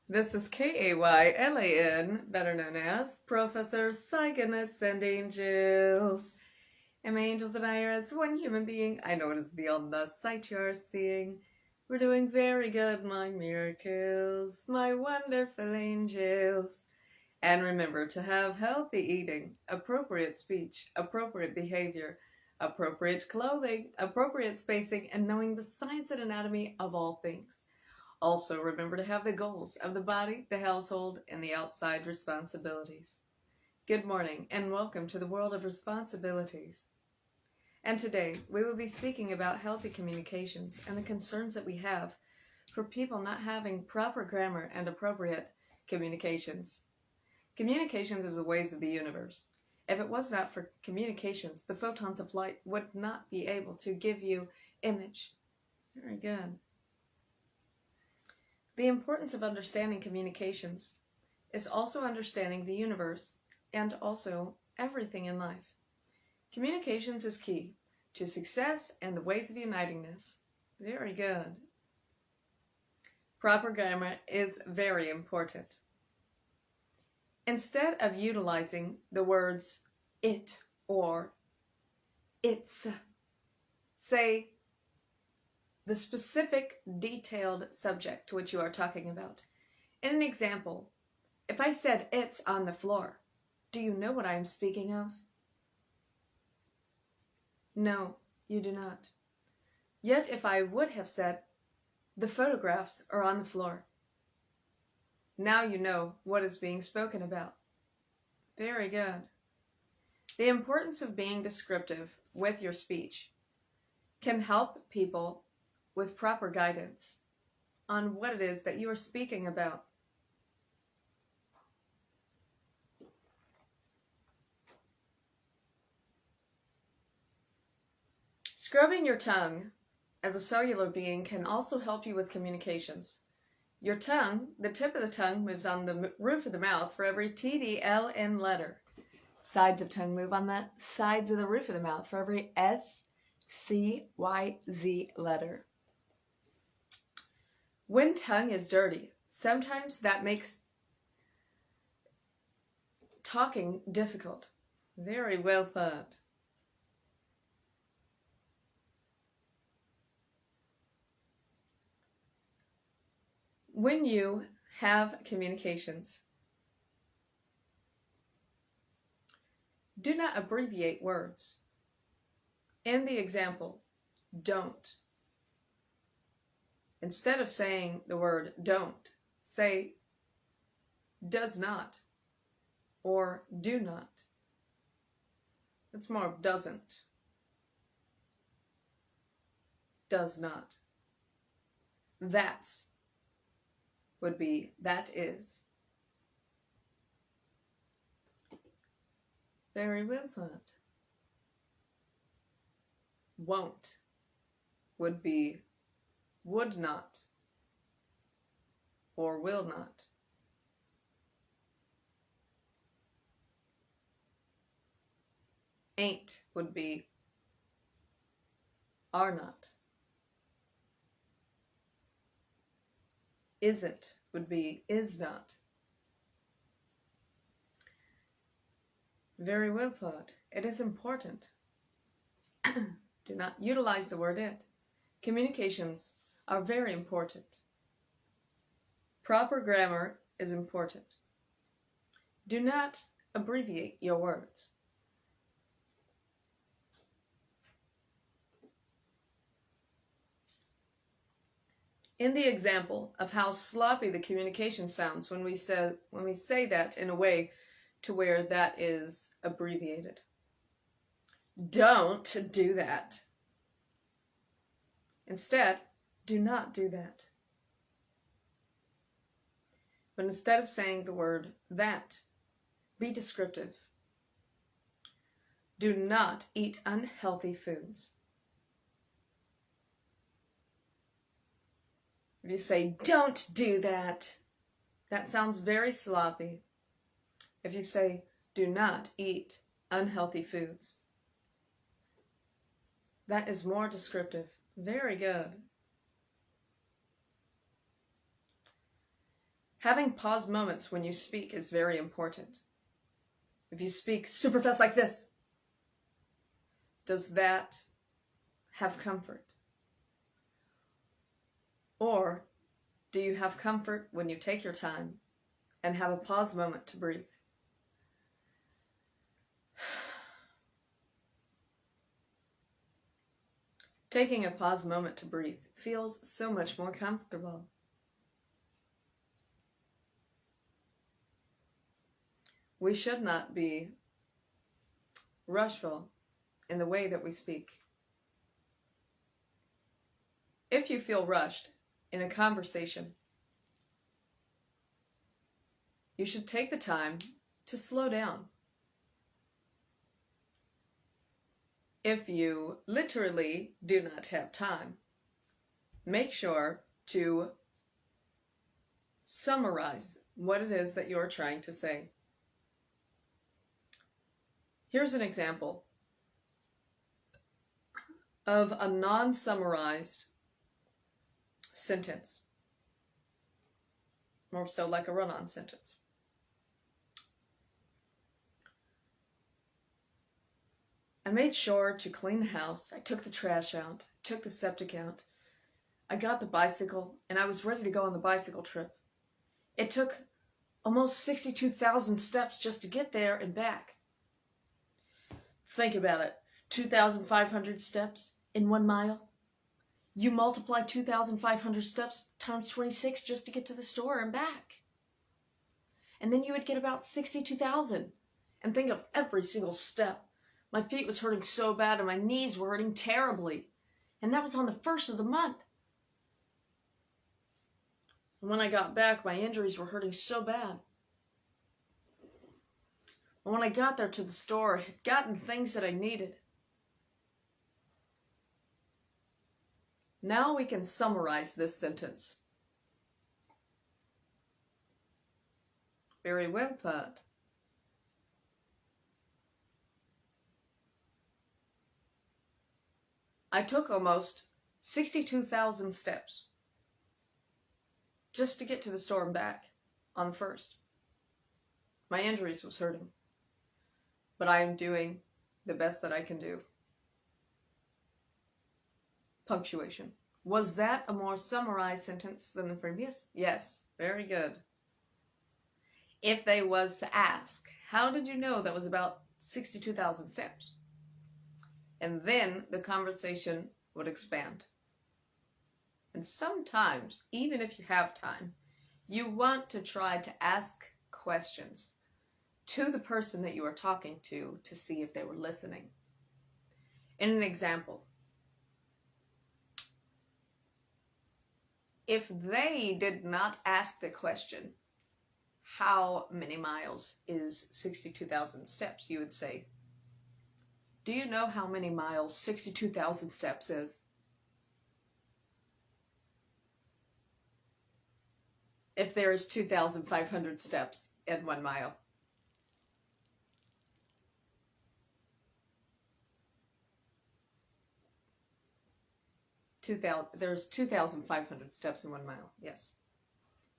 This is Kaylan, better known as Professor Psychonus and Angels. And my angels and I are as one human being. I know it is beyond the sight you are seeing. We're doing very good, my miracles, my wonderful angels. And remember to have healthy eating, appropriate speech, appropriate behavior, appropriate clothing, appropriate spacing, and knowing the science and anatomy of all things. Also, remember to have the goals of the body, the household, and the outside responsibilities. Good morning, and welcome to the world of responsibilities. And today, we will be speaking about healthy communications and the concerns that we have for people not having proper grammar and appropriate communications. Communications is the ways of the universe. If it was not for communications, the photons of light would not be able to give you image. Very good. The importance of understanding communications is also understanding the universe and also everything in life. Communications is key to success and the ways of unitingness. Very good. Proper grammar is very important. Instead of utilizing the words it or it's, say the specific detailed subject to which you are talking about. In an example, if I said it's on the floor, do you know what I am speaking of? No, you do not. Yet if I would have said the photographs are on the floor, now you know what is being spoken about. Very good. The importance of being descriptive with your speech can help people with proper guidance on what it is that you are speaking about. Scrubbing your tongue as a cellular being can also help you with communications. Your tongue, the tip of the tongue, moves on the roof of the mouth for every T, D, L, N letter. Sides of tongue move on the sides of the roof of the mouth for every S, C, Y, Z letter. When tongue is dirty, sometimes that makes talking difficult. Very well thought. When you have communications, do not abbreviate words. In the example, don't. Instead of saying the word don't, say does not or do not. It's more of doesn't. Does not. That's would be that is. Very well thought. Won't would be would not or will not. Ain't would be are not. Isn't would be is not. Very well thought. It is important. Do not utilize the word it. Communications are very important. Proper grammar is important. Do not abbreviate your words. In the example of how sloppy the communication sounds when we say that in a way to where that is abbreviated. Don't do that. Instead, do not do that. But instead of saying the word that, be descriptive. Do not eat unhealthy foods. If you say, don't do that, that sounds very sloppy. If you say, do not eat unhealthy foods, that is more descriptive. Very good. Having pause moments when you speak is very important. If you speak super fast like this, does that have comfort? Or do you have comfort when you take your time and have a pause moment to breathe? Taking a pause moment to breathe feels so much more comfortable. We should not be rushful in the way that we speak. If you feel rushed in a conversation, you should take the time to slow down. If you literally do not have time, make sure to summarize what it is that you're trying to say. Here's an example of a non-summarized sentence, more so like a run-on sentence. I made sure to clean the house. I took the trash out, took the septic out. I got the bicycle, and I was ready to go on the bicycle trip. It took almost 62,000 steps just to get there and back. Think about it. 2,500 steps in 1 mile. You multiply 2,500 steps times 26 just to get to the store and back. And then you would get about 62,000. And think of every single step. My feet was hurting so bad and my knees were hurting terribly. And that was on the 1st of the month. And when I got back, my injuries were hurting so bad. And when I got there to the store, I had gotten things that I needed. Now we can summarize this sentence. Very well put. I took almost 62,000 steps just to get to the store and back on the 1st. My injuries was hurting, but I am doing the best that I can do. Punctuation. Was that a more summarized sentence than the previous? Yes, very good. If they was to ask, how did you know that was about 62,000 steps? And then the conversation would expand. And sometimes, even if you have time, you want to try to ask questions to the person that you are talking to see if they were listening. In an example, if they did not ask the question, how many miles is 62,000 steps? You would say, do you know how many miles 62,000 steps is? If there is 2,500 steps in 1 mile. There's 2,500 steps in 1 mile, yes.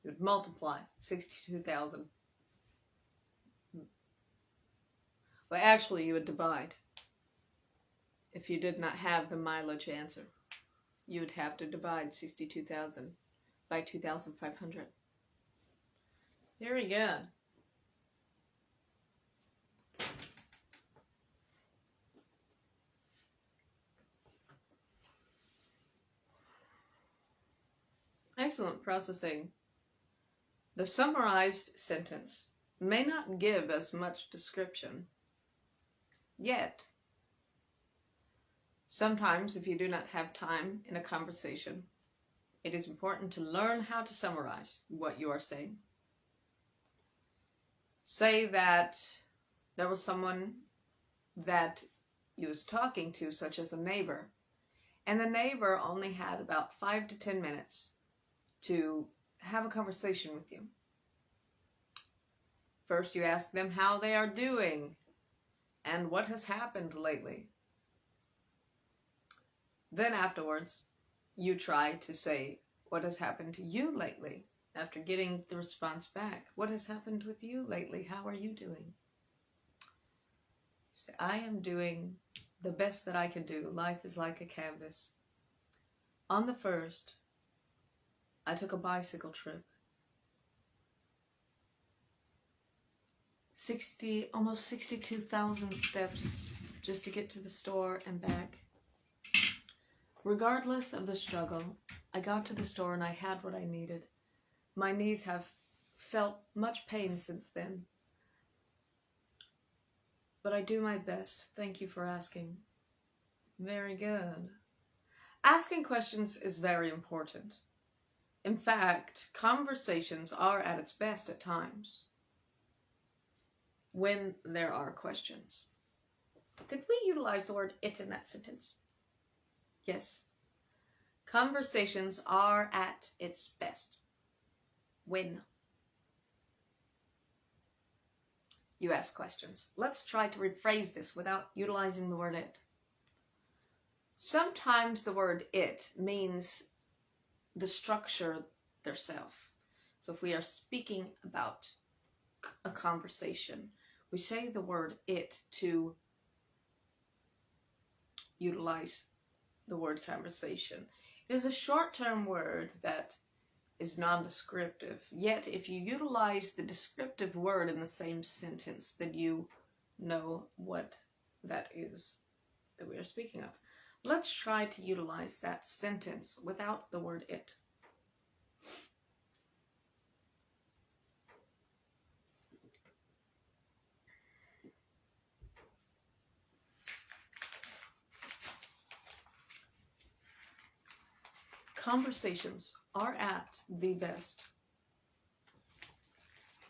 You would multiply 62,000. Well, actually, you would divide. If you did not have the mileage answer, you would have to divide 62,000 by 2,500. Very good. Excellent processing. The summarized sentence may not give as much description, yet sometimes if you do not have time in a conversation, it is important to learn how to summarize what you are saying. Say that there was someone that you was talking to, such as a neighbor, and the neighbor only had about 5 to 10 minutes to have a conversation with you. First, you ask them how they are doing and what has happened lately. Then afterwards, you try to say what has happened to you lately after getting the response back. What has happened with you lately? How are you doing? Say, I am doing the best that I can do. Life is like a canvas. On the 1st, I took a bicycle trip. Almost 62,000 steps just to get to the store and back. Regardless of the struggle, I got to the store and I had what I needed. My knees have felt much pain since then. But I do my best. Thank you for asking. Very good. Asking questions is very important. In fact, conversations are at its best at times when there are questions. Did we utilize the word it in that sentence? Yes. Conversations are at its best when you ask questions. Let's try to rephrase this without utilizing the word it. Sometimes the word it means the structure thereself. So if we are speaking about a conversation, we say the word it to utilize the word conversation. It is a short-term word that is non-descriptive, yet if you utilize the descriptive word in the same sentence, then you know what that is that we are speaking of. Let's try to utilize that sentence without the word it. Conversations are at the best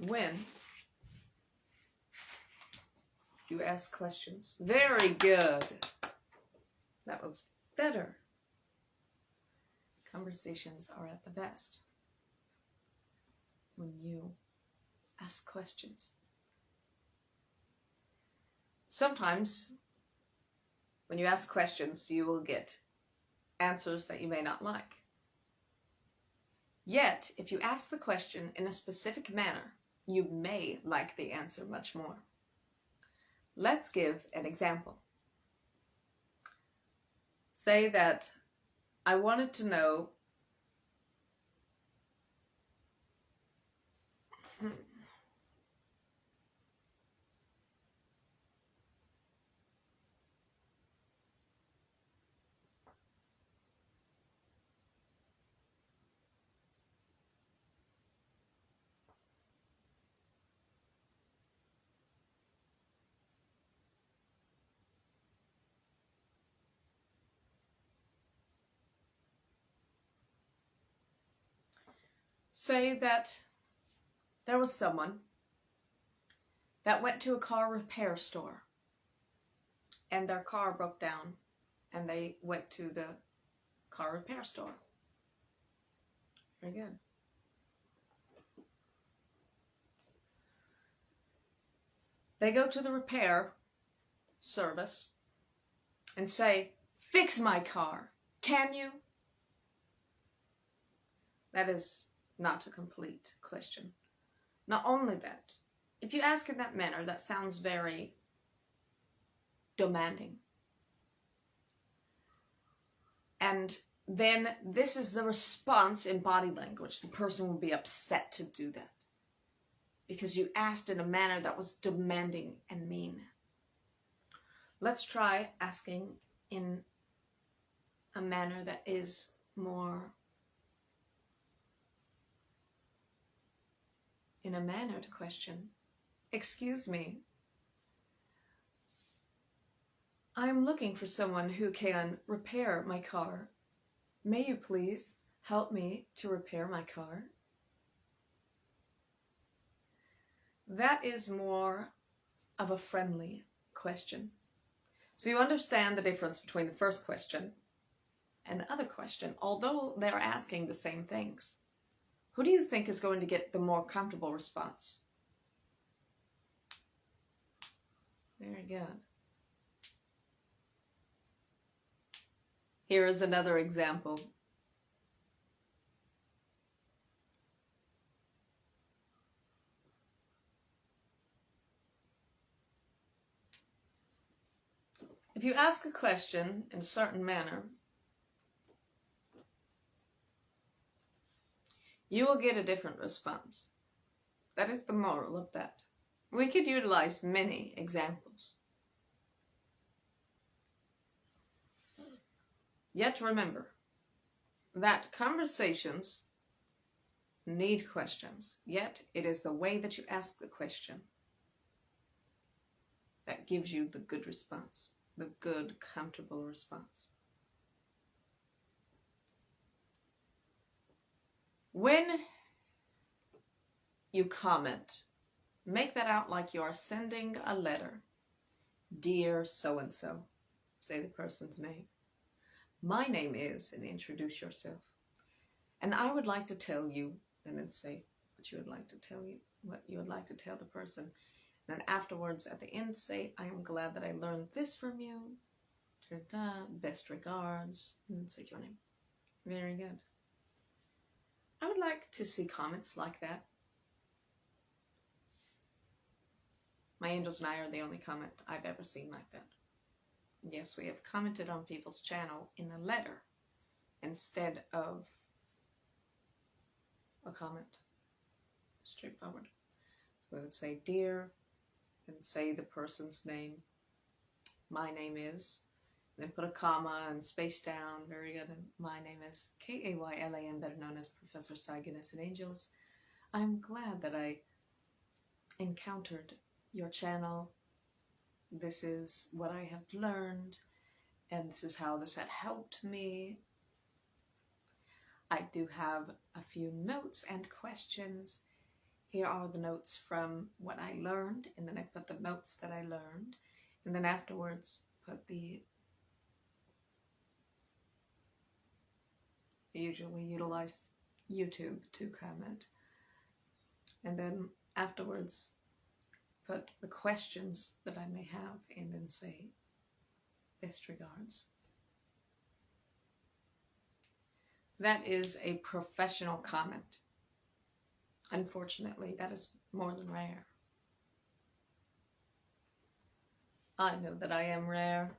when you ask questions. Very good. That was better. Conversations are at the best when you ask questions. Sometimes when you ask questions, you will get answers that you may not like. Yet, if you ask the question in a specific manner, you may like the answer much more. Let's give an example. Say that I wanted to know say that there was someone that went to a car repair store and their car broke down and they went to the car repair store. Very good. They go to the repair service and say, "Fix my car, can you?" That is not a complete question. Not only that, if you ask in that manner, that sounds very demanding. And then this is the response in body language. The person will be upset to do that because you asked in a manner that was demanding and mean. Let's try asking in a manner that is more in a manner to question. "Excuse me, I'm looking for someone who can repair my car. May you please help me to repair my car?" That is more of a friendly question. So you understand the difference between the first question and the other question, although they're asking the same things. Who do you think is going to get the more comfortable response? Very good. Here is another example. If you ask a question in a certain manner, you will get a different response. That is the moral of that. We could utilize many examples. Yet remember that conversations need questions, yet it is the way that you ask the question that gives you the good response, the good, comfortable response. When you comment, make that out like you are sending a letter. Dear so-and-so, say the person's name. My name is, and introduce yourself. And I would like to tell you, and then say what you would like to tell you, what you would like to tell the person. And then afterwards, at the end, say, I am glad that I learned this from you. Best regards, and say your name. Very good. I would like to see comments like that. My angels and I are the only comment I've ever seen like that. Yes, we have commented on people's channel in a letter instead of a comment. Straightforward. We would say dear and say the person's name. My name is, then put a comma and space down. Very good. And my name is Kaylan, better known as Professor Sai, Goodness and Angels. I'm glad that I encountered your channel. This is what I have learned, and this is how this had helped me. I do have a few notes and questions. Here are the notes from what I learned, and then I put the notes that I learned, and then afterwards put the, I usually utilize YouTube to comment, and then afterwards put the questions that I may have, and then say best regards. That is a professional comment. Unfortunately, that is more than rare. I know that I am rare.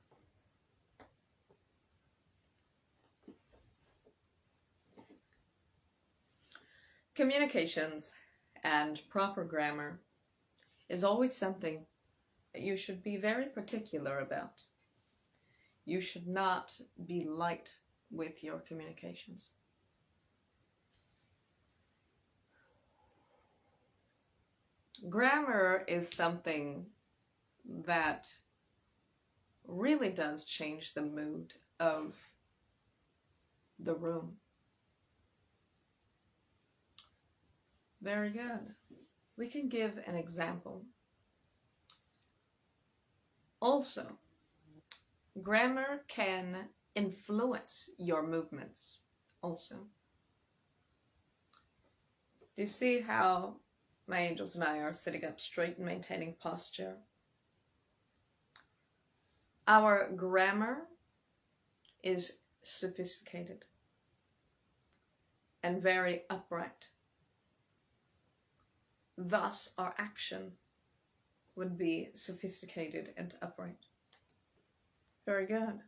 Communications and proper grammar is always something that you should be very particular about. You should not be light with your communications. Grammar is something that really does change the mood of the room. Very good. We can give an example. Also, grammar can influence your movements also. Do you see how my angels and I are sitting up straight and maintaining posture? Our grammar is sophisticated and very upright. Thus, our action would be sophisticated and upright. Very good.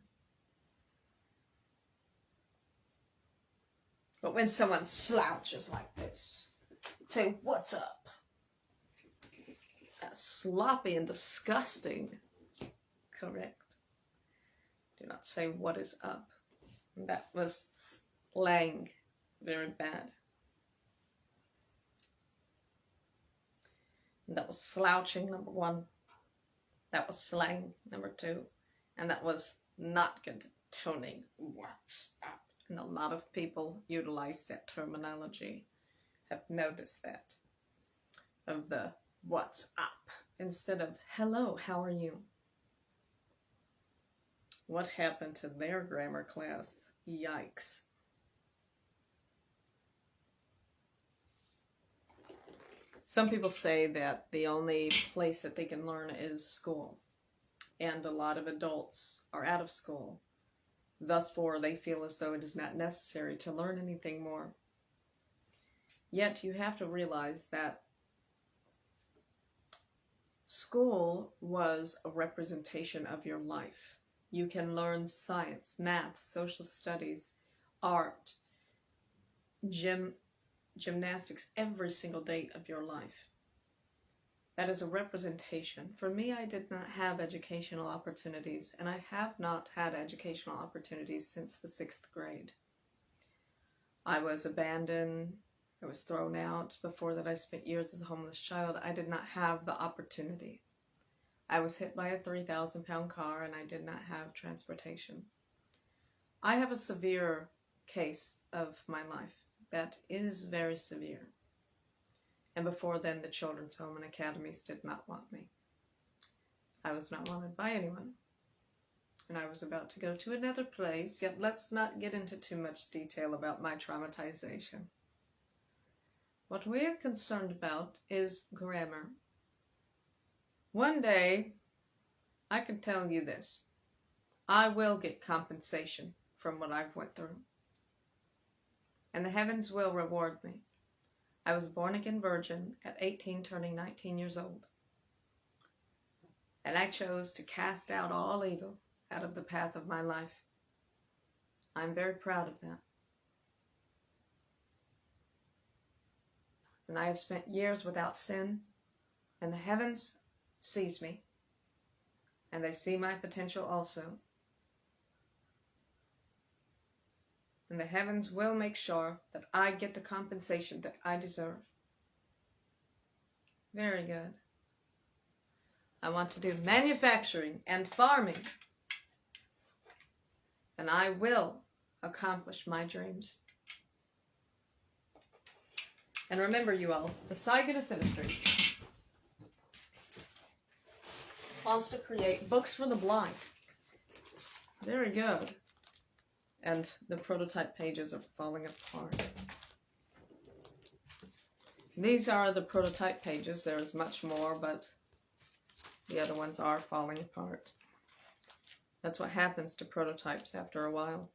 But when someone slouches like this, say, what's up? That's sloppy and disgusting. Correct. Do not say what is up. That was slang. Very bad. That was slouching, number one. That was slang, number two. And that was not good toning. What's up? And a lot of people utilize that terminology. Have noticed that. Of the what's up. Instead of hello, how are you? What happened to their grammar class? Yikes. Some people say that the only place that they can learn is school, and a lot of adults are out of school. Thus, they feel as though it is not necessary to learn anything more. Yet, you have to realize that school was a representation of your life. You can learn science, math, social studies, art, gymnastics every single day of your life. That is a representation. For me, I did not have educational opportunities, and I have not had educational opportunities since the 6th grade. I was abandoned. I was thrown out. Before that, I spent years as a homeless child. I did not have the opportunity. I was hit by a 3,000-pound car, and I did not have transportation. I have a severe case of my life that is very severe. And before then, the children's home and academies did not want me. I was not wanted by anyone. And I was about to go to another place, yet let's not get into too much detail about my traumatization. What we're concerned about is grammar. One day, I can tell you this. I will get compensation from what I've went through. And the heavens will reward me. I was born again virgin at 18, turning 19 years old. And I chose to cast out all evil out of the path of my life. I'm very proud of that. And I have spent years without sin, and the heavens sees me, and they see my potential also. And the heavens will make sure that I get the compensation that I deserve. Very good. I want to do manufacturing and farming, and I will accomplish my dreams. And remember, you all, the Cygnus Industries wants to create books for the blind. Very good. And the prototype pages are falling apart. These are the prototype pages. There is much more, but the other ones are falling apart. That's what happens to prototypes after a while,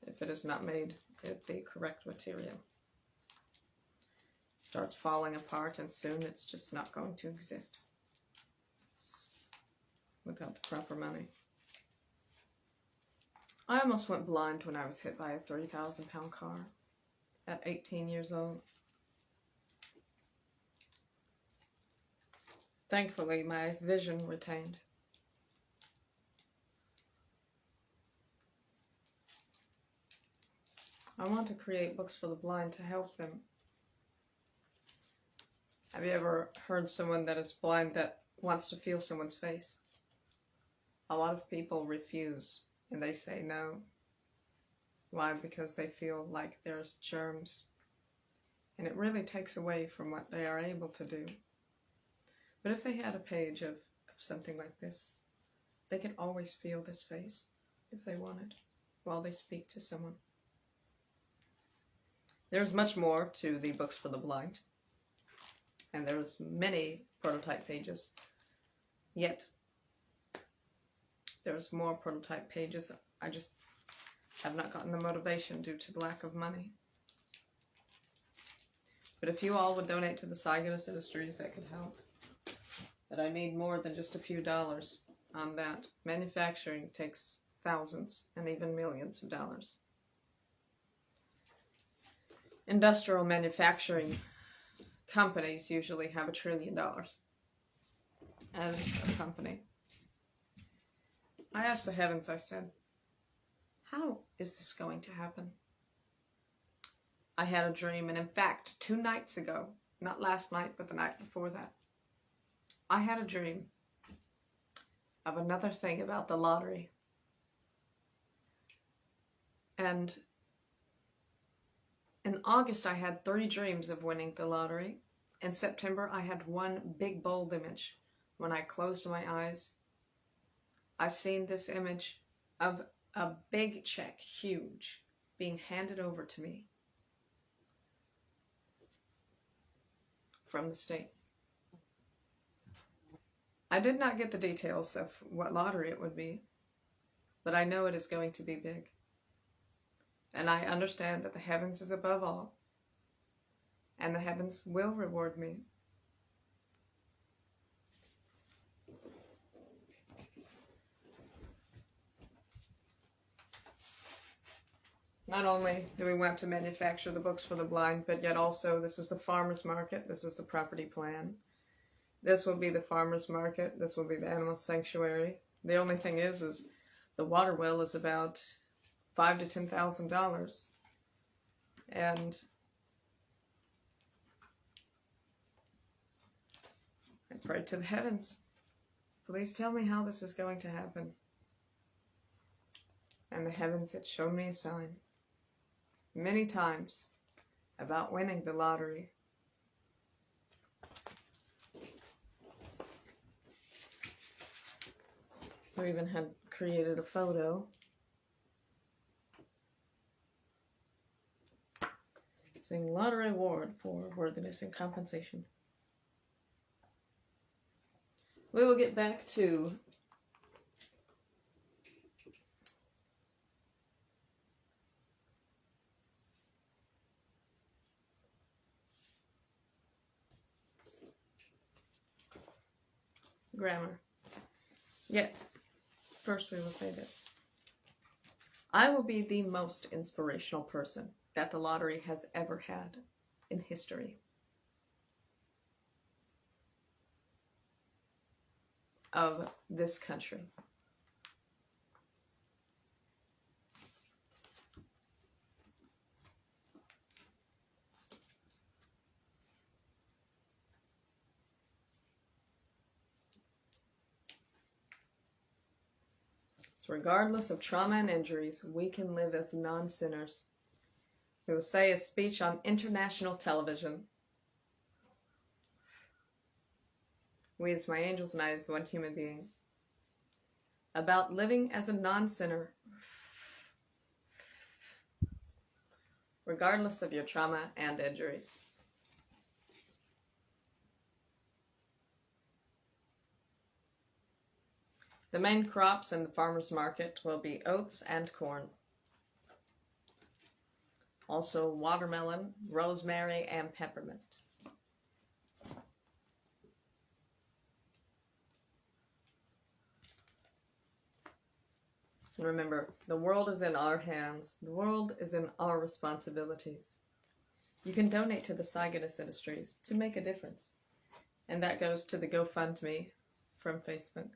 if it is not made with the correct material. It starts falling apart, and soon it's just not going to exist without the proper money. I almost went blind when I was hit by a 3,000-pound car at 18 years old. Thankfully, my vision retained. I want to create books for the blind to help them. Have you ever heard someone that is blind that wants to feel someone's face? A lot of people refuse, and they say no. Why? Because they feel like there's germs. And it really takes away from what they are able to do. But if they had a page of something like this, they could always feel this face, if they wanted, while they speak to someone. There's much more to the books for the blind. And there's many prototype pages. Yet, there's more prototype pages. I just have not gotten the motivation due to the lack of money. But if you all would donate to the Cygnus Industries, that could help. But I need more than just a few dollars on that. Manufacturing takes thousands and even millions of dollars. Industrial manufacturing companies usually have $1 trillion as a company. I asked the heavens, I said, how is this going to happen? I had a dream, and in fact, 2 nights ago, not last night, but the night before that, I had a dream of another thing about the lottery. And in August, I had 3 dreams of winning the lottery. In September, I had one big, bold image. When I closed my eyes, I seen this image of a big check, huge, being handed over to me from the state. I did not get the details of what lottery it would be, but I know it is going to be big. And I understand that the heavens is above all, and the heavens will reward me. Not only do we want to manufacture the books for the blind, but yet also this is the farmer's market, this is the property plan. This will be the farmer's market, this will be the animal sanctuary. The only thing is the water well is about $5,000 to $10,000. And I pray to the heavens, please tell me how this is going to happen. And the heavens had shown me a sign many times about winning the lottery. So I even had created a photo saying lottery award for worthiness and compensation. We will get back to grammar. Yet, first we will say this. I will be the most inspirational person that the lottery has ever had in history. Of this country. So regardless of trauma and injuries, we can live as non-sinners. We will say a speech on international television. We as my angels and I as one human being. About living as a non-sinner. Regardless of your trauma and injuries. The main crops in the farmer's market will be oats and corn. Also watermelon, rosemary, and peppermint. Remember, the world is in our hands. The world is in our responsibilities. You can donate to the Cygnus Industries to make a difference. And that goes to the GoFundMe from Facebook.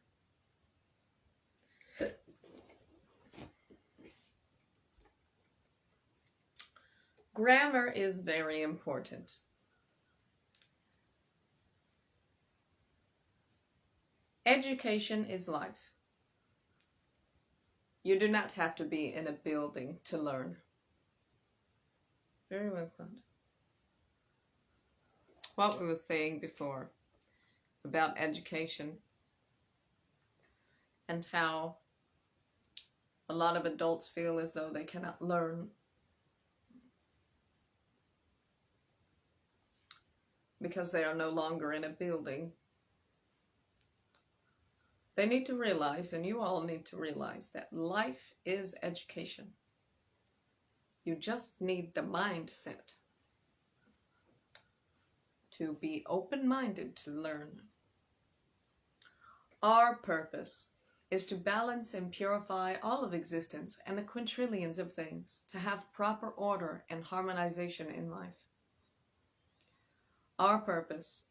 Grammar is very important. Education is life. You do not have to be in a building to learn. Very well put. What we were saying before about education and how a lot of adults feel as though they cannot learn because they are no longer in a building. They need to realize, and you all need to realize, that life is education. You just need the mindset to be open-minded to learn. Our purpose is to balance and purify all of existence and the quintillions of things, to have proper order and harmonization in life. Our purpose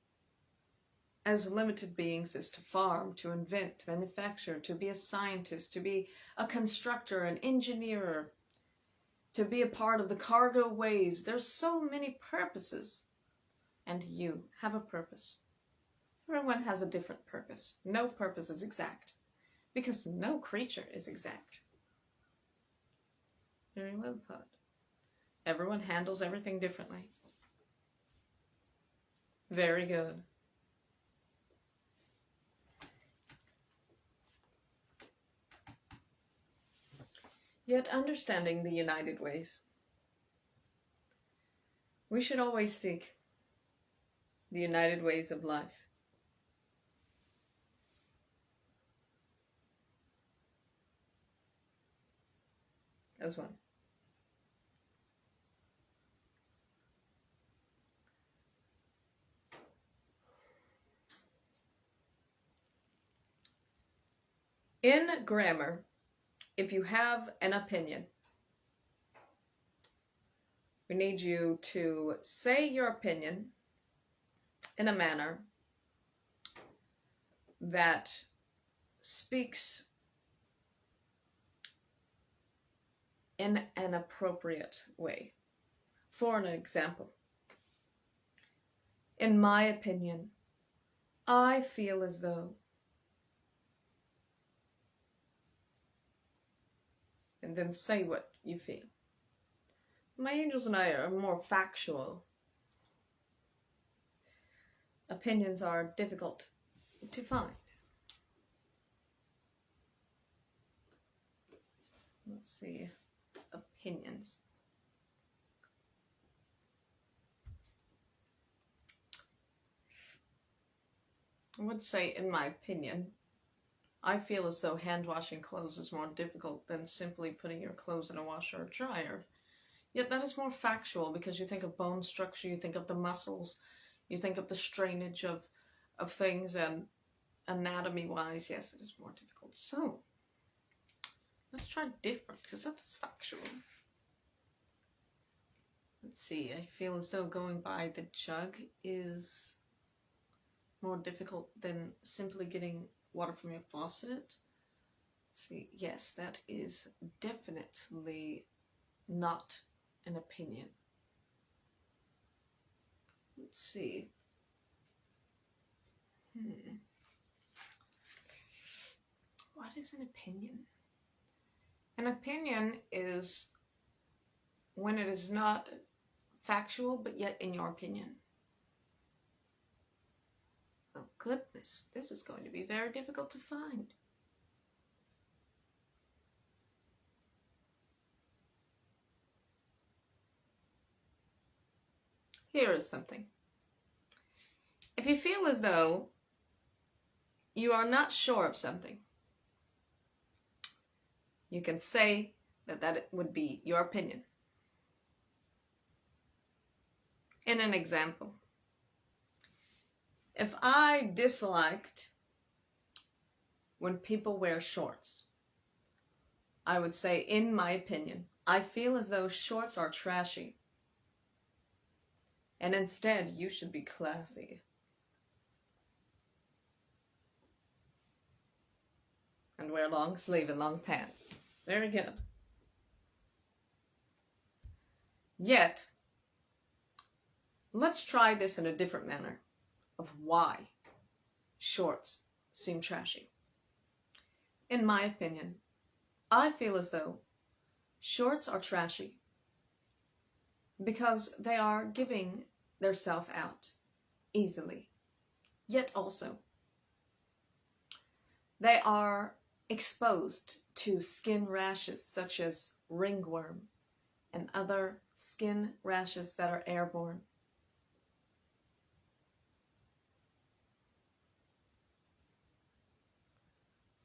as limited beings is to farm, to invent, to manufacture, to be a scientist, to be a constructor, an engineer, to be a part of the cargo ways. There's so many purposes. And you have a purpose. Everyone has a different purpose. No purpose is exact, because no creature is exact. Very well put. Everyone handles everything differently. Very good. Yet understanding the united ways, we should always seek the united ways of life. As one. In grammar, if you have an opinion, We need you to say your opinion in a manner that speaks in an appropriate way. For an example, in my opinion, I feel as though, and then say what you feel. My angels and I are more factual. Opinions are difficult to find. Let's see. Opinions. I would say, in my opinion, I feel as though hand washing clothes is more difficult than simply putting your clothes in a washer or dryer. Yet that is more factual because you think of bone structure, you think of the muscles, you think of the strainage of things, and anatomy-wise, yes, it is more difficult. So, let's try different because that is factual. Let's see, I feel as though going by the jug is more difficult than simply getting water from your faucet. Let's see, yes, that is definitely not an opinion. Let's see. What is an opinion? An opinion is when it is not factual, but yet in your opinion. Oh goodness, this is going to be very difficult to find. Here is something. If you feel as though you are not sure of something, you can say that would be your opinion. In an example, if I disliked when people wear shorts, I would say, in my opinion, I feel as though shorts are trashy. And instead, you should be classy. And wear long sleeve and long pants. Very good. Yet, let's try this in a different manner of why shorts seem trashy. In my opinion, I feel as though shorts are trashy because they are giving their self out easily. Yet also, they are exposed to skin rashes such as ringworm and other skin rashes that are airborne.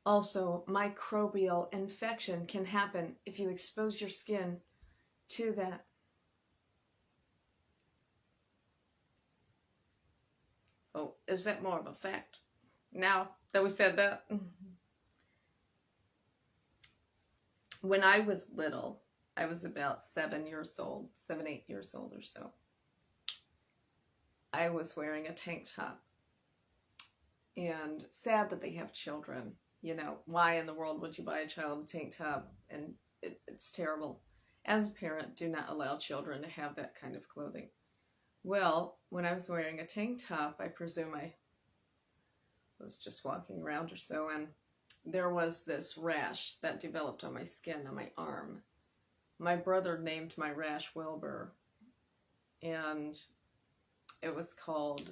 Also, microbial infection can happen if you expose your skin to that. So, is that more of a fact? Now that we said that. When I was little, I was about 7, 8 years old or so. I was wearing a tank top. And sad that they have children. You know, why in the world would you buy a child a tank top? And it's terrible. As a parent, do not allow children to have that kind of clothing. Well, when I was wearing a tank top, I presume I was just walking around or so, and there was this rash that developed on my skin, on my arm. My brother named my rash Wilbur, and it was called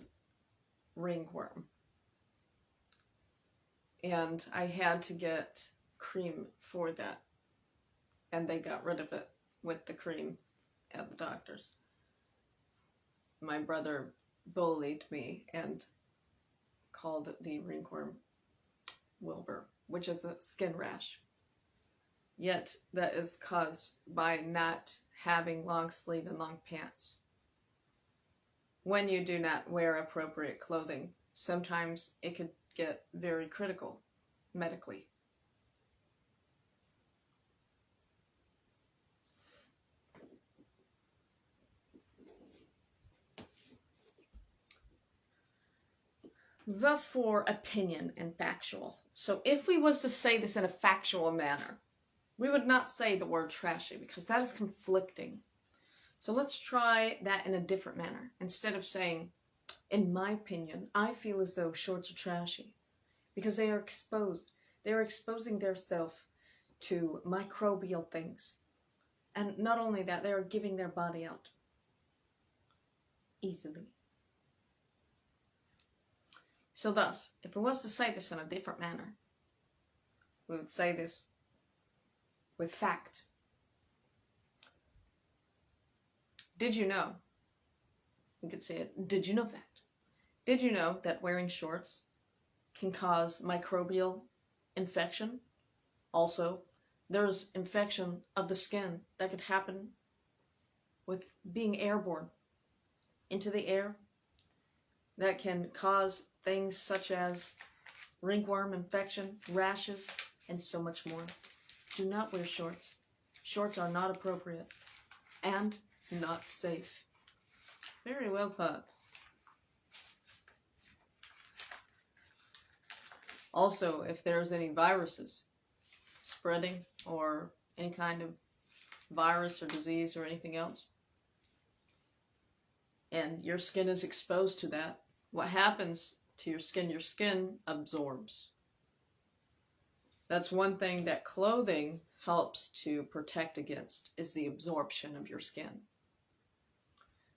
ringworm. And I had to get cream for that, and they got rid of it with the cream at the doctor's. My brother bullied me and called the ringworm Wilbur, which is a skin rash. Yet that is caused by not having long sleeve and long pants. When you do not wear appropriate clothing, sometimes it could get very critical medically. thus for opinion and factual. So if we was to say this in a factual manner, we would not say the word trashy because that is conflicting. So let's try that in a different manner. Instead of saying, in my opinion, I feel as though shorts are trashy because they are exposed. They are exposing themselves to microbial things. And not only that, they are giving their body out easily. So thus, if we was to say this in a different manner, we would say this with fact. Did you know? We could say it, did you know that? Did you know that wearing shorts can cause microbial infection? Also, there's infection of the skin that could happen with being airborne into the air that can cause things such as ringworm infection, rashes, and so much more. Do not wear shorts. Shorts are not appropriate and not safe. Very well put. Also, if there's any viruses spreading or any kind of virus or disease or anything else, and your skin is exposed to that, what happens to your skin absorbs. That's one thing that clothing helps to protect against, is the absorption of your skin.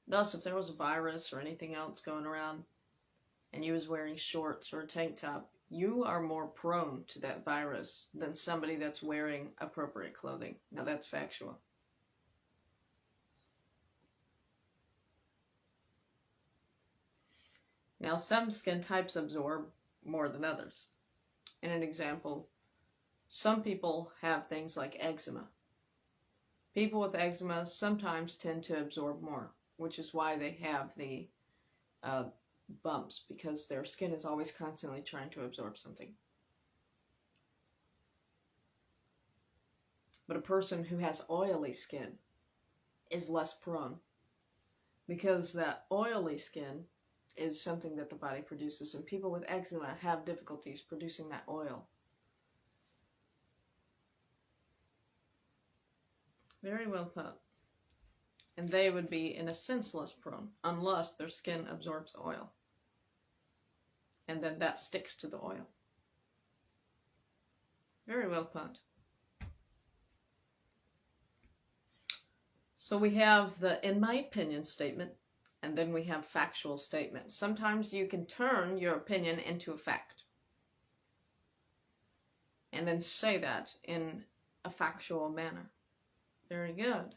Thus, if there was a virus or anything else going around and you was wearing shorts or a tank top, you are more prone to that virus than somebody that's wearing appropriate clothing. Now that's factual. Now some skin types absorb more than others. In an example, some people have things like eczema. People with eczema sometimes tend to absorb more, which is why they have the bumps, because their skin is always constantly trying to absorb something. But a person who has oily skin is less prone, because that oily skin is something that the body produces, and people with eczema have difficulties producing that oil. Very well put. And they would be, in a sense, less prone, unless their skin absorbs oil. And then that sticks to the oil. Very well put. So we have the in my opinion statement, and then we have factual statements. Sometimes you can turn your opinion into a fact, and then say that in a factual manner. Very good.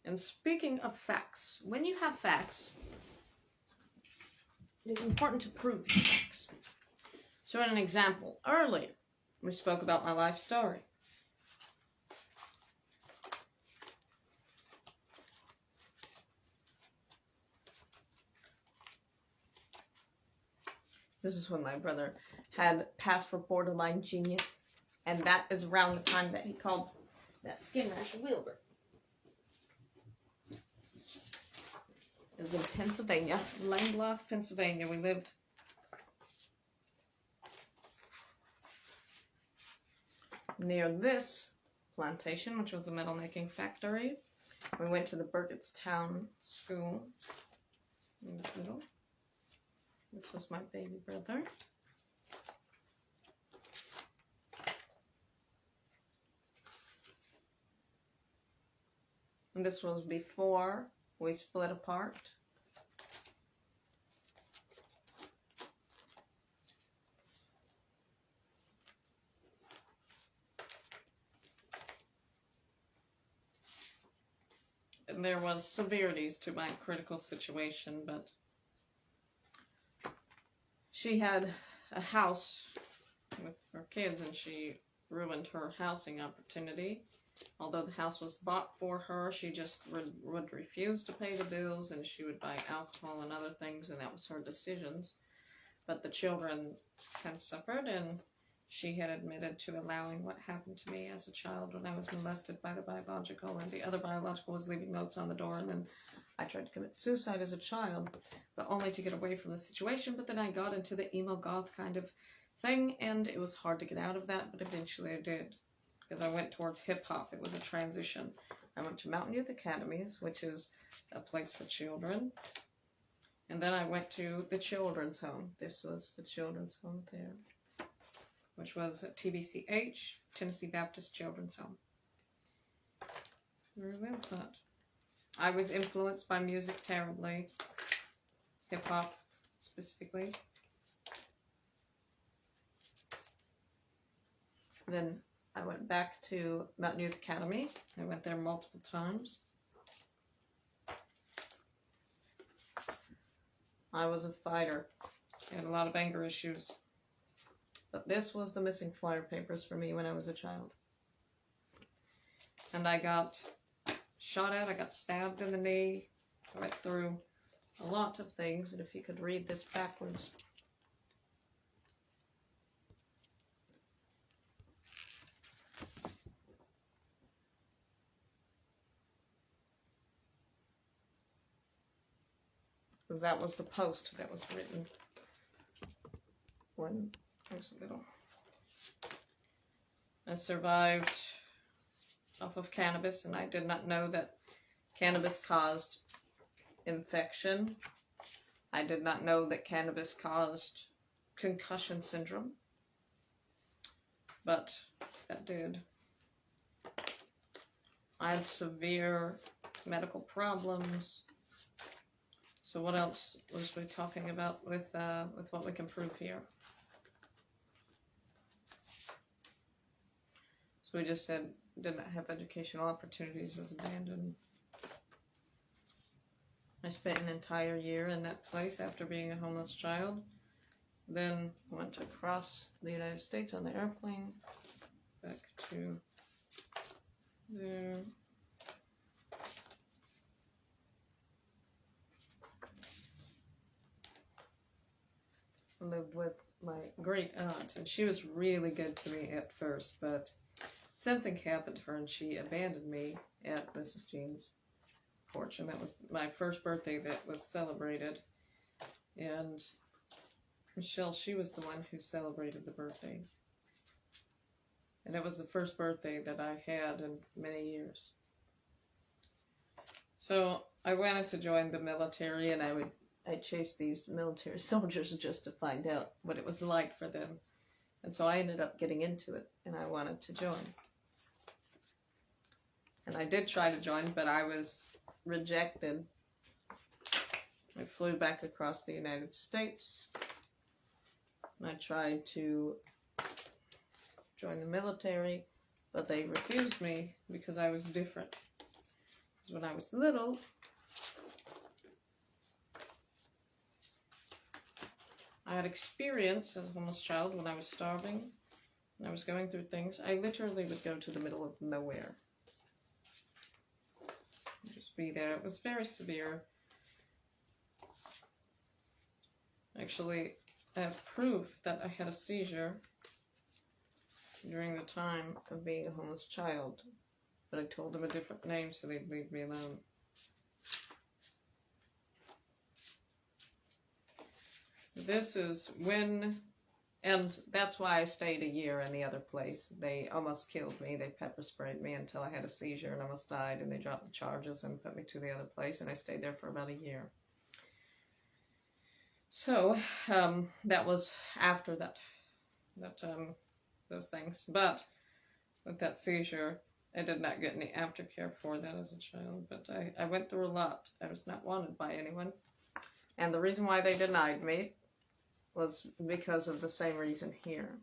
And speaking of facts, when you have facts, it is important to prove your facts. So in an example, earlier, we spoke about my life story. This is when my brother had passed for borderline genius, and that is around the time that he called that skin rash Wilbur. It was in Pennsylvania, Langbloth, Pennsylvania. We lived. Near this plantation, which was a metal making factory. We went to the Burgettstown School. In the middle. This was my baby brother. And this was before we split apart. And there was severities to my critical situation, but she had a house with her kids and she ruined her housing opportunity. Although the house was bought for her, she just would refuse to pay the bills, and she would buy alcohol and other things, and that was her decisions. But the children had suffered, and she had admitted to allowing what happened to me as a child when I was molested by the biological, and the other biological was leaving notes on the door, and then I tried to commit suicide as a child, but only to get away from the situation. But then I got into the emo goth kind of thing, and it was hard to get out of that, but eventually I did, because I went towards hip-hop. It was a transition. I went to Mountain Youth Academies, which is a place for children, and then I went to the children's home. This was the children's home there, which was at TBCH, Tennessee Baptist Children's Home. Very well thought. I was influenced by music terribly, hip-hop specifically. Then I went back to Mountain Youth Academy. I went there multiple times. I was a fighter. I had a lot of anger issues. But this was the missing flyer papers for me when I was a child. And I got shot at, I got stabbed in the knee. I went through a lot of things, and if you could read this backwards. Because that was the post that was written when I was little. I survived off of cannabis, and I did not know that cannabis caused infection. I did not know that cannabis caused concussion syndrome, but that did. I had severe medical problems. So what else was we talking about with what we can prove here? So we just said did not have educational opportunities, was abandoned. I spent an entire year in that place after being a homeless child. Then went across the United States on the airplane back to there. Lived with my great aunt, and she was really good to me at first, but something happened to her and she abandoned me at Mrs. Jean's porch, and that was my first birthday that was celebrated. And Michelle, she was the one who celebrated the birthday. And it was the first birthday that I had in many years. So I wanted to join the military, and I chased these military soldiers just to find out what it was like for them. And so I ended up getting into it, and I wanted to join. And I did try to join, but I was rejected. I flew back across the United States, and I tried to join the military, but they refused me because I was different. Because when I was little, I had experience as a homeless child when I was starving, and I was going through things. I literally would go to the middle of nowhere. Just be there. It was very severe. Actually, I have proof that I had a seizure during the time of being a homeless child, but I told them a different name so they'd leave me alone. This is when, and that's why I stayed a year in the other place. They almost killed me. They pepper sprayed me until I had a seizure and almost died, and they dropped the charges and put me to the other place, and I stayed there for about a year. So, that was after those things. But with that seizure, I did not get any aftercare for that as a child, but I went through a lot. I was not wanted by anyone. And the reason why they denied me was because of the same reason here.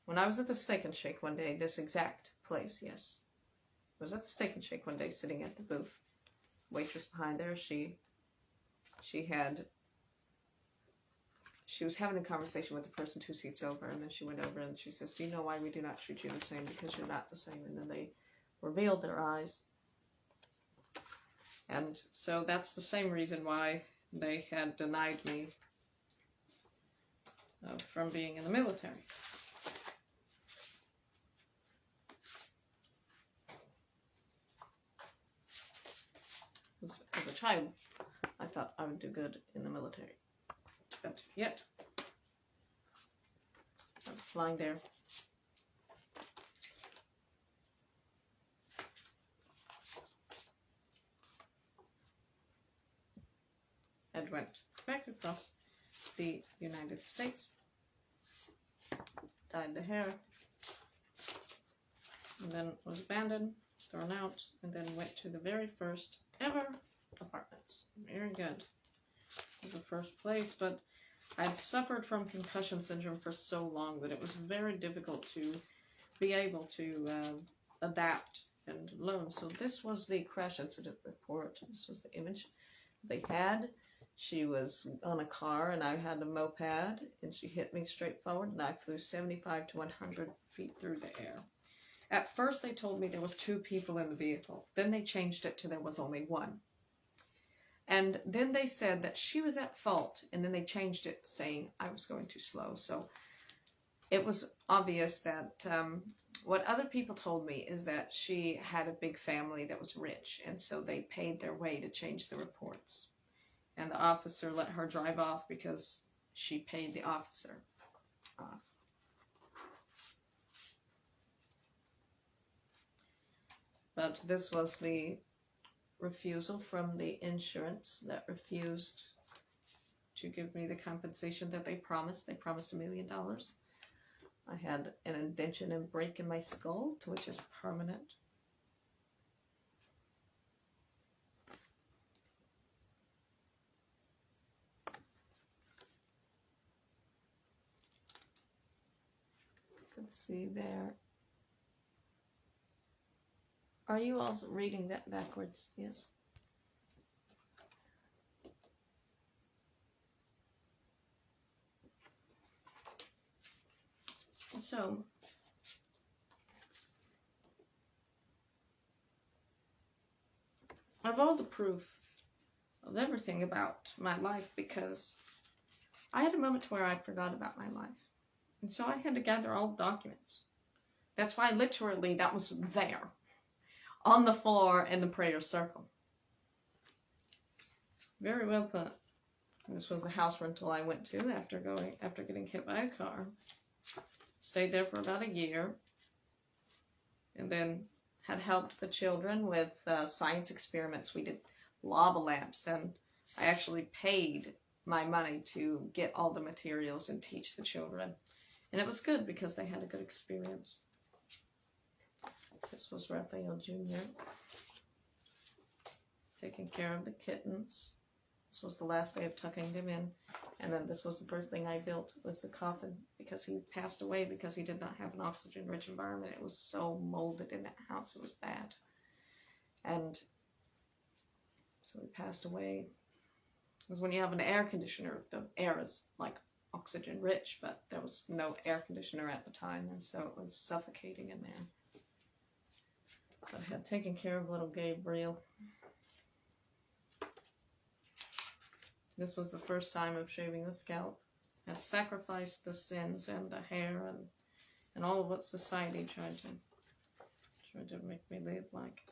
When I was at the Steak and Shake one day, this exact place, yes. I was at the Steak and Shake one day sitting at the booth. Waitress behind there, she was having a conversation with the person 2 seats over, and then she went over and she says, "Do you know why we do not treat you the same? Because you're not the same." And then they revealed their eyes. And so that's the same reason why they had denied me from being in the military. child, I thought I would do good in the military. But yet, I'm flying there. And went back across the United States, dyed the hair, and then was abandoned, thrown out, and then went to the very first ever apartments. Very good. It was the first place, but I'd suffered from concussion syndrome for so long that it was very difficult to be able to adapt and learn. So this was the crash incident report. This was the image they had. She was on a car and I had a moped, and she hit me straight forward, and I flew 75 to 100 feet through the air. At first they told me there was 2 people in the vehicle. Then they changed it to there was only 1. And then they said that she was at fault, and then they changed it saying I was going too slow. So it was obvious that what other people told me is that she had a big family that was rich, and so they paid their way to change the reports. And the officer let her drive off because she paid the officer off. But this was the refusal from the insurance that refused to give me the compensation that they promised. They promised $1 million. I had an indention and break in my skull, which is permanent. You can see there. Are you all reading that backwards? Yes. So, I've all the proof of everything about my life because I had a moment where I forgot about my life. And so I had to gather all the documents. That's why literally that was there on the floor in the prayer circle. Very well put. This was the house rental I went to after getting hit by a car. Stayed there for about a year, and then had helped the children with science experiments. We did lava lamps, and I actually paid my money to get all the materials and teach the children. And it was good because they had a good experience. This was Raphael Jr. taking care of the kittens. This was the last day of tucking them in. And then this was the first thing I built, was the coffin, because he passed away because he did not have an oxygen-rich environment. It was so molded in that house, it was bad. And so he passed away. Because when you have an air conditioner, the air is like oxygen-rich, but there was no air conditioner at the time, and so it was suffocating in there. But I had taken care of little Gabriel. This was the first time of shaving the scalp. I had sacrificed the sins and the hair and all of what society tried to make me live like.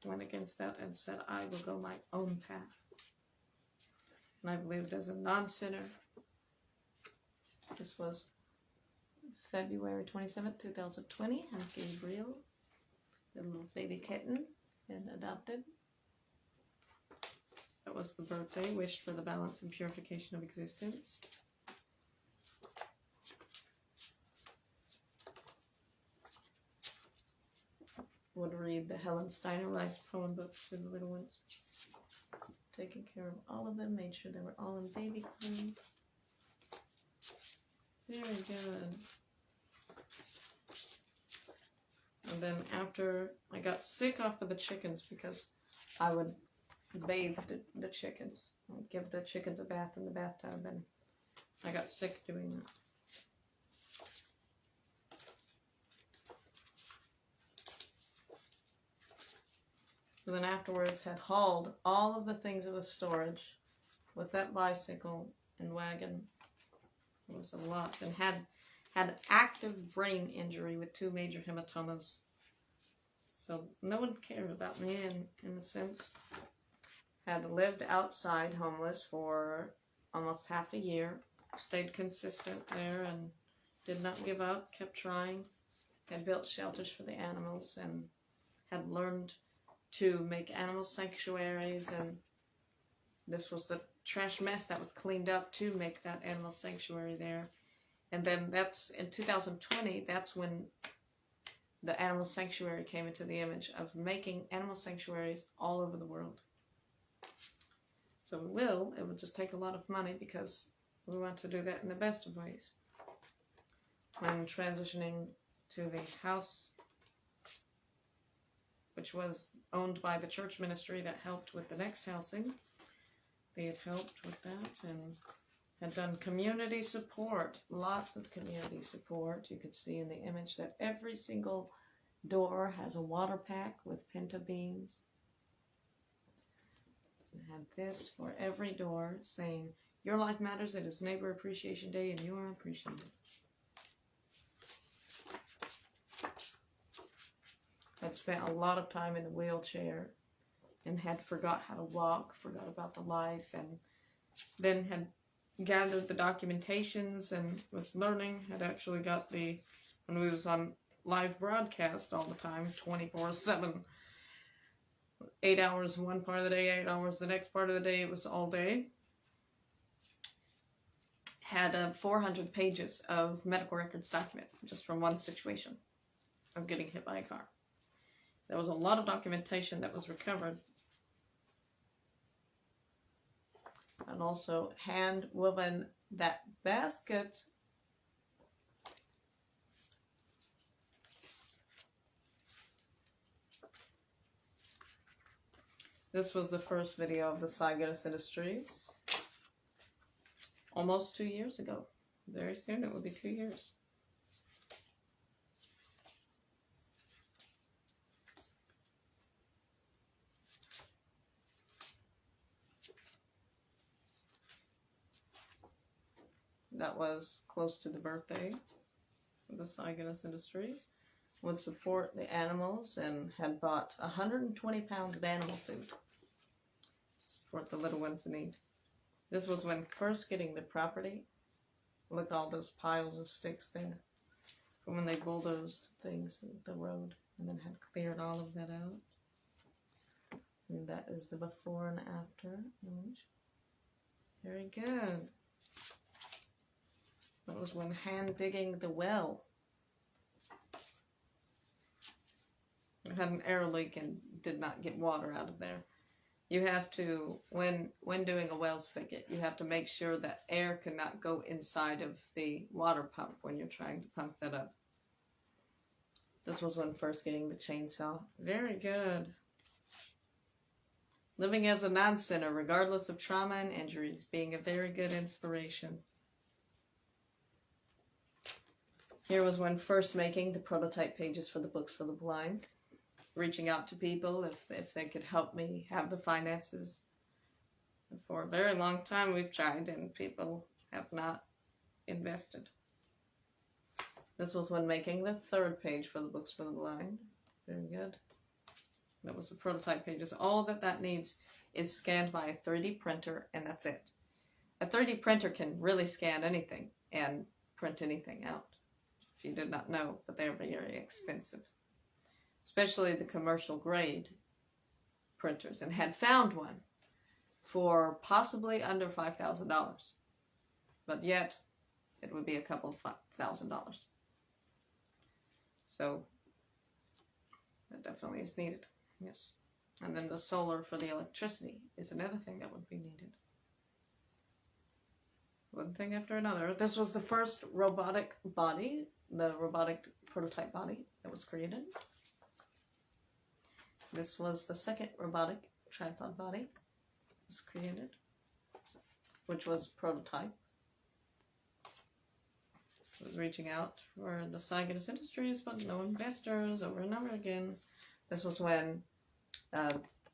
Went against that and said I will go my own path. And I've lived as a non-sinner. This was February 27th, 2020. And Gabriel, the little baby kitten, and adopted. That was the birthday, wished for the balance and purification of existence. Would read the Helen Steiner Rice poem book to the little ones. Taking care of all of them, made sure they were all in baby clothes. Very good. And then after I got sick off of the chickens because I would bathe the chickens. I would give the chickens a bath in the bathtub, and I got sick doing that. So then afterwards had hauled all of the things of the storage with that bicycle and wagon. It was a lot. And had active brain injury with 2 major hematomas. So no one cared about me in a sense. had lived outside homeless for almost half a year, stayed consistent there and did not give up, kept trying, had built shelters for the animals and had learned to make animal sanctuaries, and this was the trash mess that was cleaned up to make that animal sanctuary there. And then that's in 2020, that's when the animal sanctuary came into the image of making animal sanctuaries all over the world. So it would just take a lot of money because we want to do that in the best of ways. When transitioning to the house, which was owned by the church ministry that helped with the next housing, they had helped with that and had done community support, lots of community support. You could see in the image that every single door has a water pack with pinto beans. And had this for every door saying, "Your life matters, it is Neighbor Appreciation Day and you are appreciated." Had spent a lot of time in the wheelchair and had forgot how to walk, forgot about the life, and then had gathered the documentations and was learning, had actually got when we was on live broadcast all the time, 24/7, 8 hours one part of the day, 8 hours the next part of the day, it was all day. Had 400 pages of medical records document just from one situation of getting hit by a car. There was a lot of documentation that was recovered. And also hand woven that basket. This was the first video of the Cy-Guinness Industries. Almost 2 years ago. Very soon it will be 2 years. That was close to the birthday of the Cy-Guinness Industries. Would support the animals and had bought 120 pounds of animal food to support the little ones in need. This was when first getting the property. Look at all those piles of sticks there from when they bulldozed things, the road, and then had cleared all of that out. And that is the before and after image. Very good. That was when hand digging the well. It had an air leak and did not get water out of there. You have to, when doing a well spigot, you have to make sure that air cannot go inside of the water pump when you're trying to pump that up. This was when first getting the chainsaw. Very good. Living as a non-sinner, regardless of trauma and injuries, being a very good inspiration. Here was when first making the prototype pages for the Books for the Blind. Reaching out to people if they could help me have the finances. And for a very long time we've tried and people have not invested. This was when making the third page for the Books for the Blind. Very good. That was the prototype pages. All that needs is scanned by a 3D printer and that's it. A 3D printer can really scan anything and print anything out. If you did not know, but they're very expensive. Especially the commercial grade printers, and had found one for possibly under $5,000. But yet, it would be a couple of $1,000. So, that definitely is needed, yes. And then the solar for the electricity is another thing that would be needed. One thing after another. This was the first robotic body, the robotic prototype body that was created. This was the second robotic tripod body that was created, which was prototype. It was reaching out for the Cy-Guinness Industries, but no investors over and over again. This was when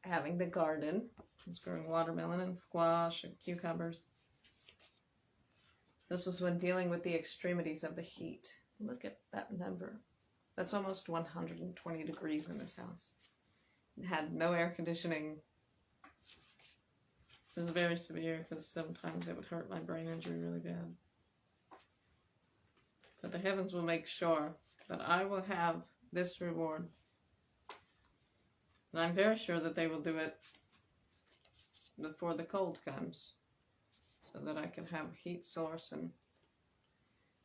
having the garden, was growing watermelon and squash and cucumbers. This was when dealing with the extremities of the heat. Look at that number. That's almost 120 degrees in this house. It had no air conditioning. It was very severe because sometimes it would hurt my brain injury really bad. But the heavens will make sure that I will have this reward. And I'm very sure that they will do it before the cold comes, so that I can have a heat source and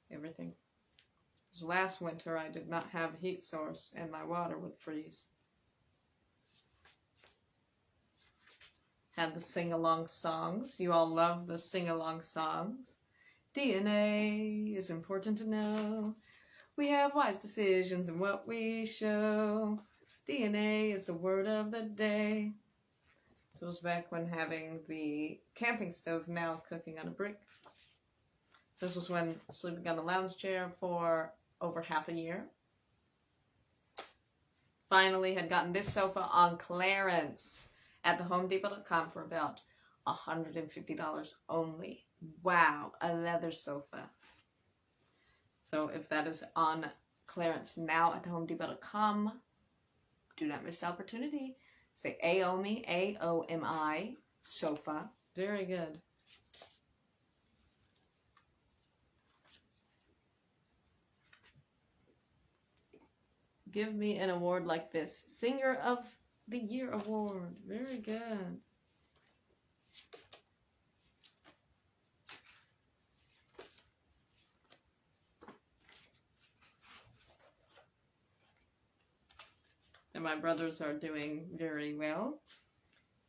everything. Because last winter I did not have a heat source and my water would freeze. Had the sing-along songs. You all love the sing-along songs. DNA is important to know. We have wise decisions in what we show. DNA is the word of the day. So it was back when having the camping stove, now cooking on a brick. This was when sleeping on the lounge chair for over half a year. Finally had gotten this sofa on clearance at the HomeDepot.com for about $150 only. Wow, a leather sofa. So if that is on clearance now at the HomeDepot.com, do not miss the opportunity. Say Aomi, A-O-M-I, sofa. Very good. Give me an award like this. Singer of the Year award. Very good. And my brothers are doing very well.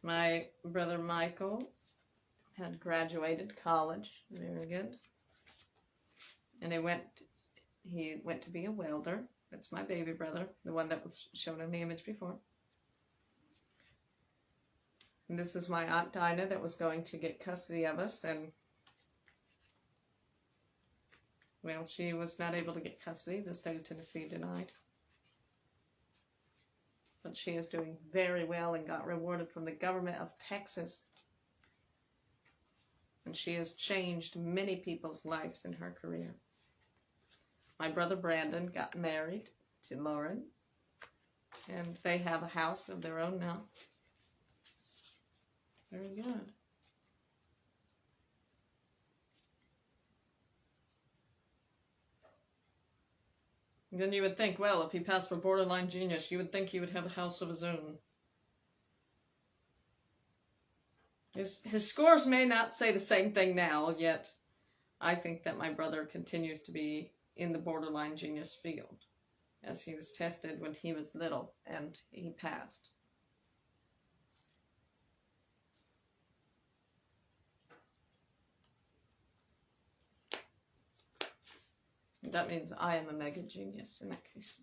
My brother Michael had graduated college. Very good. And he went to be a welder. That's my baby brother, the one that was shown in the image before. And this is my Aunt Dinah that was going to get custody of us, and well, she was not able to get custody. The state of Tennessee denied. But she is doing very well and got rewarded from the government of Texas. And she has changed many people's lives in her career. My brother Brandon got married to Lauren, and they have a house of their own now. Very good. And then you would think, well, if he passed for borderline genius, you would think he would have a house of his own. His scores may not say the same thing now, yet I think that my brother continues to be in the borderline genius field, as he was tested when he was little, and he passed. That means I am a mega genius in that case.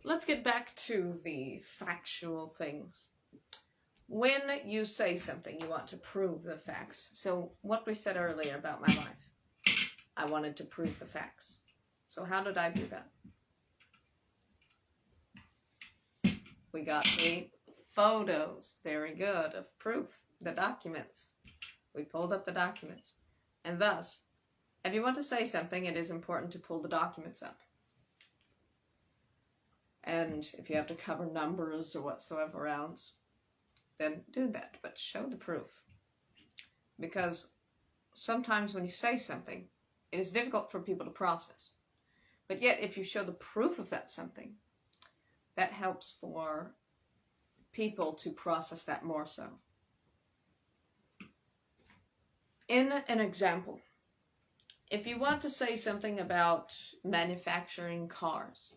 Let's get back to the factual things. When you say something, you want to prove the facts. So what we said earlier about my life, I wanted to prove the facts. So how did I do that? We got the photos, very good, of proof, the documents. We pulled up the documents. And thus, if you want to say something, it is important to pull the documents up. And if you have to cover numbers or whatsoever else, then do that, but show the proof. Because sometimes when you say something, it is difficult for people to process. But yet, if you show the proof of that something, that helps for people to process that more so. In an example, if you want to say something about manufacturing cars,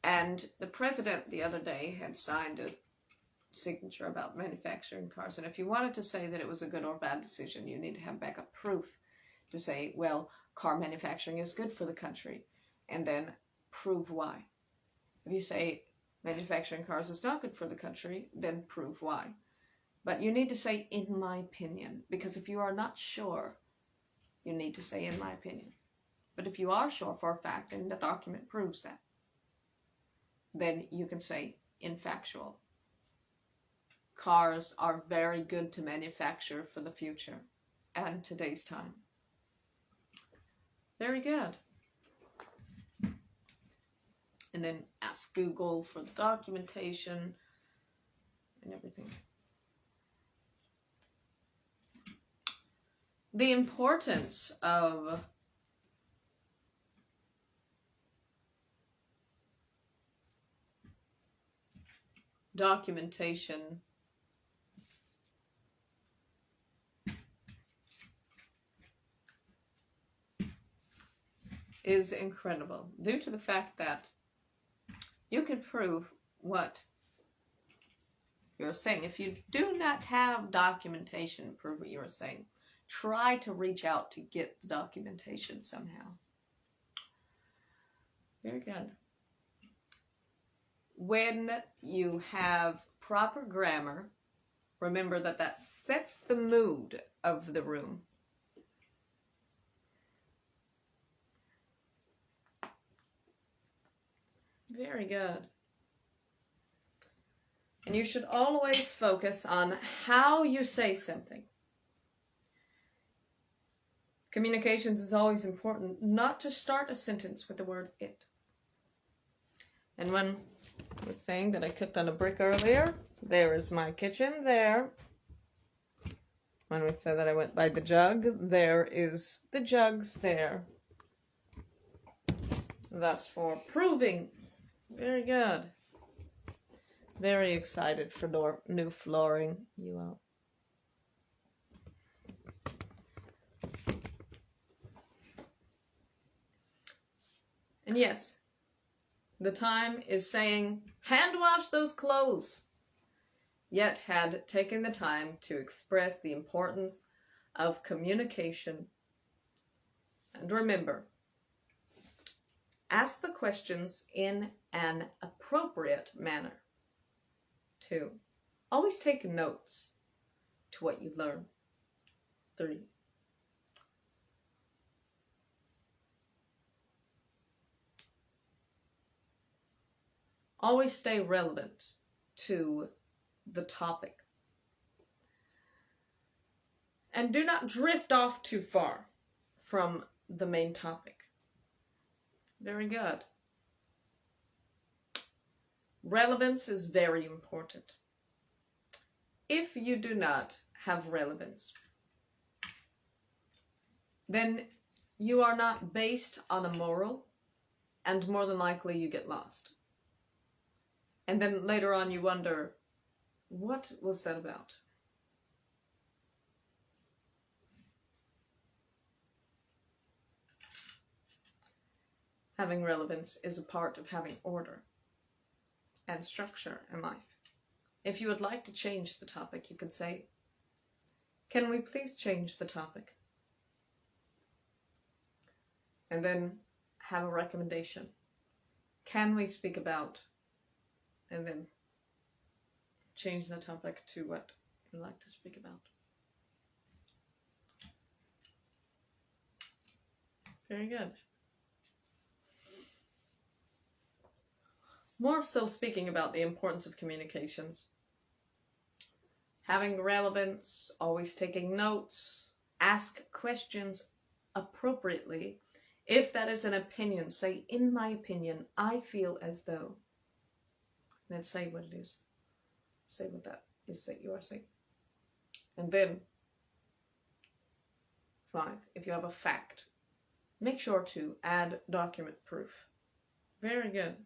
and the president the other day had signed a signature about manufacturing cars, and if you wanted to say that it was a good or bad decision, you need to have backup proof to say, well, car manufacturing is good for the country, and then prove why. If you say manufacturing cars is not good for the country, then prove why. But you need to say, in my opinion, because if you are not sure, you need to say, in my opinion. But if you are sure for a fact, and the document proves that, then you can say, in factual. Cars are very good to manufacture for the future and today's time. Very good. And then ask Google for the documentation and everything. The importance of documentation is incredible due to the fact that you can prove what you're saying. If you do not have documentation to prove what you're saying, try to reach out to get the documentation somehow. Very good. When you have proper grammar, remember that that sets the mood of the room. Very good. And you should always focus on how you say something. Communications is always important, not to start a sentence with the word it. And when I was saying that I cooked on a brick earlier, there is my kitchen there. When we said that I went by the jug, there is the jugs there. Thus for proving. Very good. Very excited for new flooring, you all. And yes, the time is saying, hand wash those clothes, yet had taken the time to express the importance of communication. And remember, ask the questions in an appropriate manner. 2, always take notes to what you learn. 3, always stay relevant to the topic. And do not drift off too far from the main topic. Very good. Relevance is very important. If you do not have relevance, then you are not based on a moral, and more than likely you get lost. And then later on you wonder, what was that about? Having relevance is a part of having order and structure in life. If you would like to change the topic, you can say, can we please change the topic? And then have a recommendation. Can we speak about, and then change the topic to what you'd like to speak about. Very good. More so speaking about the importance of communications. Having relevance, always taking notes, ask questions appropriately. If that is an opinion, say, in my opinion, I feel as though. Then say what it is. Say what that is that you are saying. And then, 5, if you have a fact, make sure to add document proof. Very good.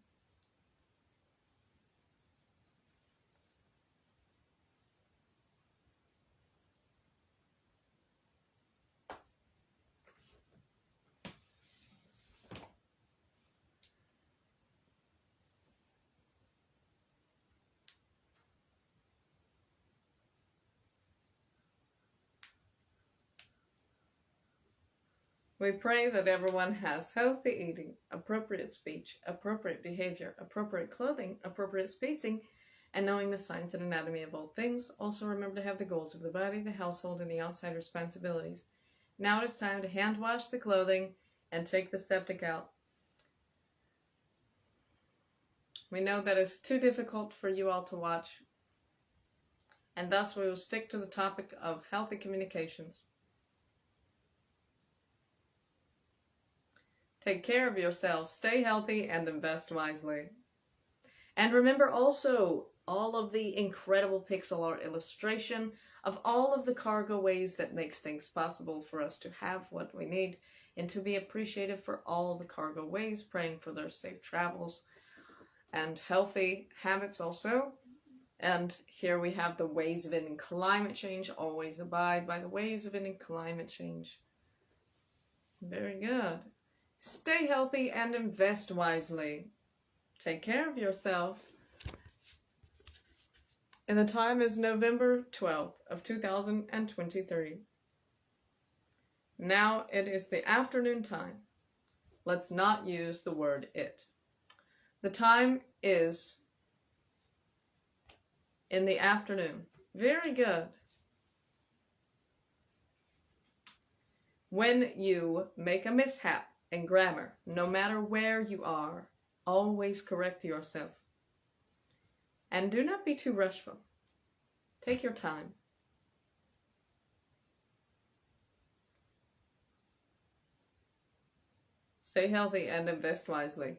We pray that everyone has healthy eating, appropriate speech, appropriate behavior, appropriate clothing, appropriate spacing, and knowing the science and anatomy of all things. Also remember to have the goals of the body, the household, and the outside responsibilities. Now it is time to hand wash the clothing and take the septic out. We know that it's too difficult for you all to watch, and thus we will stick to the topic of healthy communications. Take care of yourself, stay healthy, and invest wisely. And remember also all of the incredible pixel art illustration of all of the cargo ways that makes things possible for us to have what we need and to be appreciated for all the cargo ways, praying for their safe travels and healthy habits also. And here we have the ways of ending climate change. Always abide by the ways of ending climate change. Very good. Stay healthy and invest wisely. Take care of yourself. And the time is November 12th of 2023. Now it is the afternoon time. Let's not use the word it. The time is in the afternoon. Very good. When you make a mishap in grammar, no matter where you are, always correct yourself. And do not be too rushful. Take your time. Stay healthy and invest wisely.